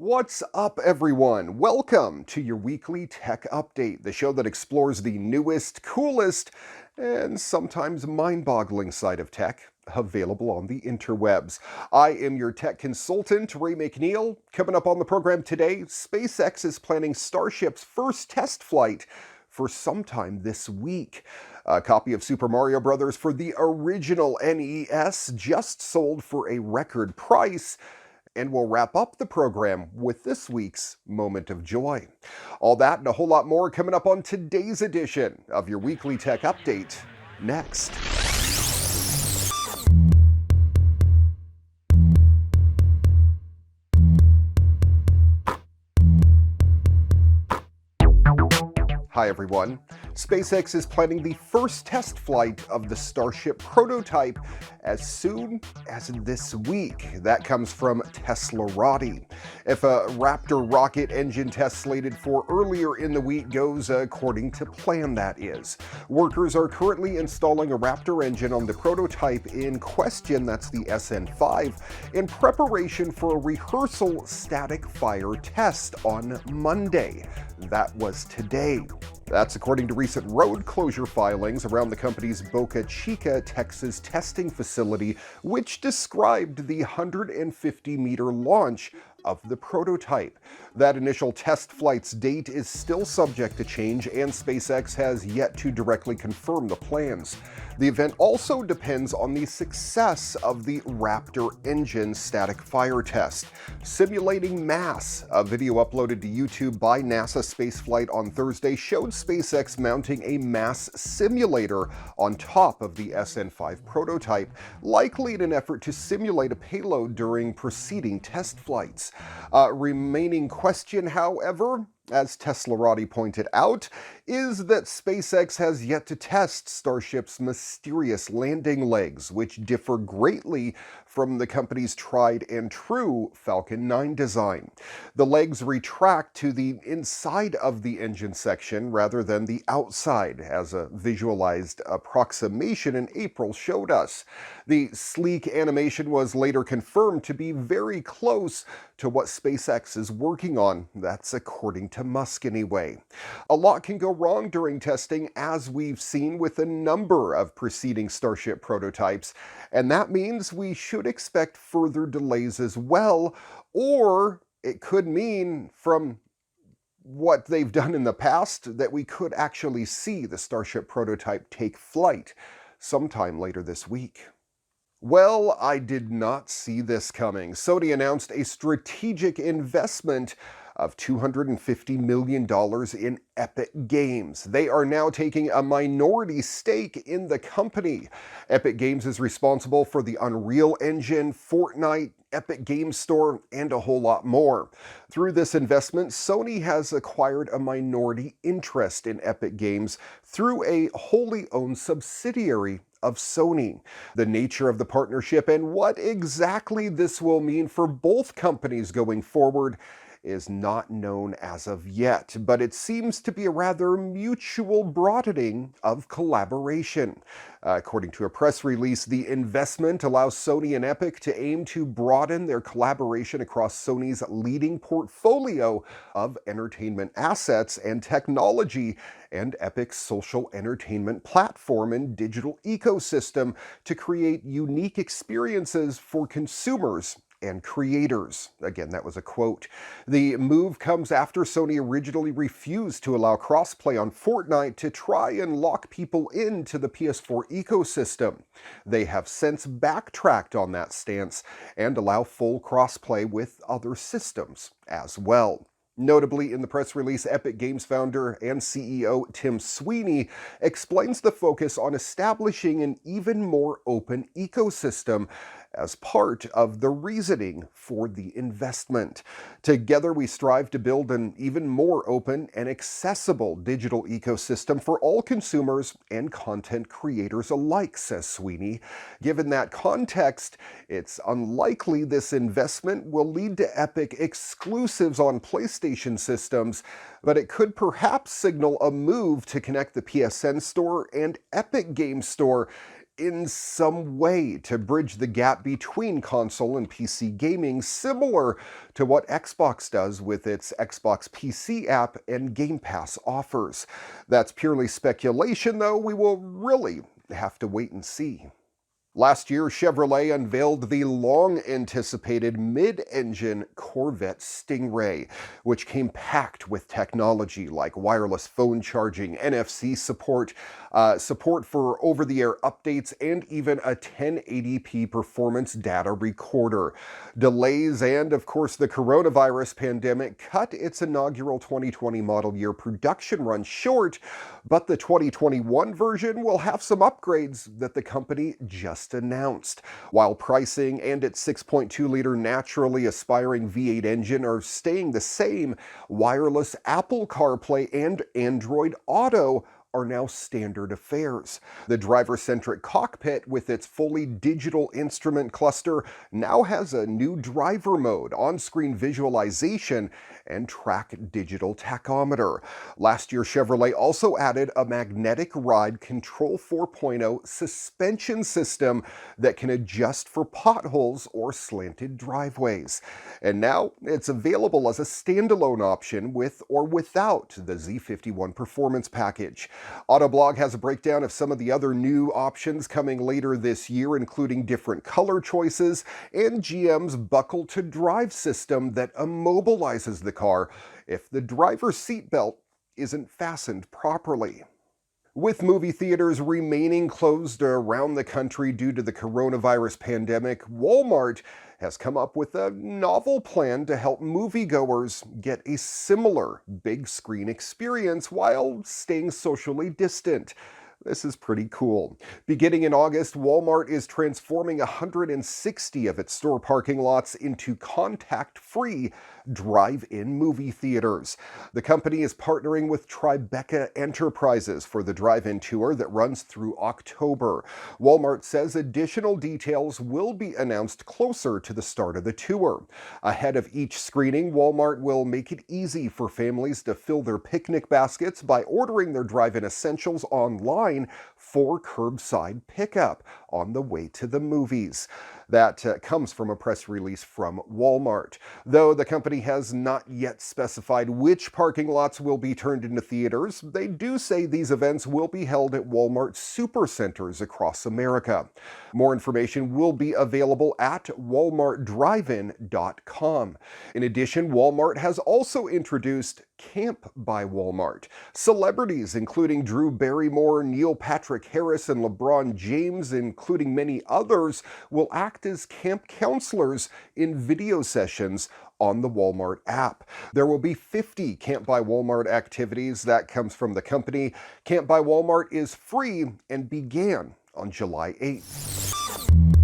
What's up, everyone? Welcome to your weekly tech update, the show that explores the newest, coolest, and sometimes mind boggling side of tech available on the interwebs. I am your tech consultant, Ray McNeil. Coming up on the program today, SpaceX is planning Starship's first test flight for sometime this week. A copy of Super Mario Bros. For the original NES just sold for a record price. And we'll wrap up the program with this week's Moment of Joy. All that and a whole lot more coming up on today's edition of your weekly tech update next. Hi everyone. SpaceX is planning the first test flight of the Starship prototype as soon as this week. That comes from Teslarati. If a Raptor rocket engine test slated for earlier in the week goes according to plan, that is. Workers are currently installing a Raptor engine on the prototype in question, that's the SN5, in preparation for a rehearsal static fire test on Monday. That was today. That's according to recent road closure filings around the company's Boca Chica, Texas testing facility, which described the 150-meter launch of the prototype. That initial test flight's date is still subject to change, and SpaceX has yet to directly confirm the plans. The event also depends on the success of the Raptor engine static fire test. Simulating Mass, a video uploaded to YouTube by NASA Spaceflight on Thursday, showed SpaceX mounting a mass simulator on top of the SN5 prototype, likely in an effort to simulate a payload during preceding test flights. Remaining question, however, as Teslarati pointed out, is that SpaceX has yet to test Starship's mysterious landing legs, which differ greatly from the company's tried and true Falcon 9 design. The legs retract to the inside of the engine section rather than the outside, as a visualized approximation in April showed us. The sleek animation was later confirmed to be very close to what SpaceX is working on. That's according to Musk anyway. A lot can go wrong during testing, as we've seen with a number of preceding Starship prototypes, and that means we should expect further delays as well, or it could mean, from what they've done in the past, that we could actually see the Starship prototype take flight sometime later this week. Well, I did not see this coming. Sony announced a strategic investment of $250 million in Epic Games. They are now taking a minority stake in the company. Epic Games is responsible for the Unreal Engine, Fortnite, Epic Games Store, and a whole lot more. Through this investment, Sony has acquired a minority interest in Epic Games through a wholly owned subsidiary of Sony. The nature of the partnership and what exactly this will mean for both companies going forward is not known as of yet, but it seems to be a rather mutual broadening of collaboration. According to a press release, the investment allows Sony and Epic to aim to broaden their collaboration across Sony's leading portfolio of entertainment assets and technology, and Epic's social entertainment platform and digital ecosystem to create unique experiences for consumers and creators. Again, that was a quote. The move comes after Sony originally refused to allow crossplay on Fortnite to try and lock people into the PS4 ecosystem. They have since backtracked on that stance and allow full crossplay with other systems as well. Notably, in the press release, Epic Games founder and CEO Tim Sweeney explains the focus on establishing an even more open ecosystem as part of the reasoning for the investment. Together, we strive to build an even more open and accessible digital ecosystem for all consumers and content creators alike, says Sweeney. Given that context, it's unlikely this investment will lead to Epic exclusives on PlayStation systems, but it could perhaps signal a move to connect the PSN Store and Epic Games Store in some way to bridge the gap between console and PC gaming, similar to what Xbox does with its Xbox PC app and Game Pass offers. That's purely speculation, though. We will really have to wait and see. Last year, Chevrolet unveiled the long-anticipated mid-engine Corvette Stingray, which came packed with technology like wireless phone charging, NFC support, support for over-the-air updates, and even a 1080p performance data recorder. Delays and, of course, the coronavirus pandemic cut its inaugural 2020 model year production run short, but the 2021 version will have some upgrades that the company just announced. While pricing and its 6.2-liter naturally aspiring V8 engine are staying the same, wireless Apple CarPlay and Android Auto are now standard affairs. The driver-centric cockpit with its fully digital instrument cluster now has a new driver mode, on-screen visualization, and track digital tachometer. Last year, Chevrolet also added a magnetic ride Control 4.0 suspension system that can adjust for potholes or slanted driveways. And now it's available as a standalone option with or without the Z51 Performance package. Autoblog has a breakdown of some of the other new options coming later this year, including different color choices and GM's Buckle to Drive system that immobilizes the car if the driver's seatbelt isn't fastened properly. With movie theaters remaining closed around the country due to the coronavirus pandemic, Walmart has come up with a novel plan to help moviegoers get a similar big screen experience while staying socially distant. This is pretty cool. Beginning in August, Walmart is transforming 160 of its store parking lots into contact-free drive-in movie theaters. The company is partnering with Tribeca Enterprises for the drive-in tour that runs through October. Walmart says additional details will be announced closer to the start of the tour. Ahead of each screening, Walmart will make it easy for families to fill their picnic baskets by ordering their drive-in essentials online for curbside pickup on the way to the movies. That comes from a press release from Walmart. Though the company has not yet specified which parking lots will be turned into theaters, they do say these events will be held at Walmart supercenters across America. More information will be available at walmartdrivein.com. In addition, Walmart has also introduced Camp by Walmart. Celebrities including Drew Barrymore, Neil Patrick Harris, and LeBron James, including many others, will act as camp counselors in video sessions on the Walmart app. There will be 50 Camp by Walmart activities. That comes from the company. Camp by Walmart is free and began on July 8th.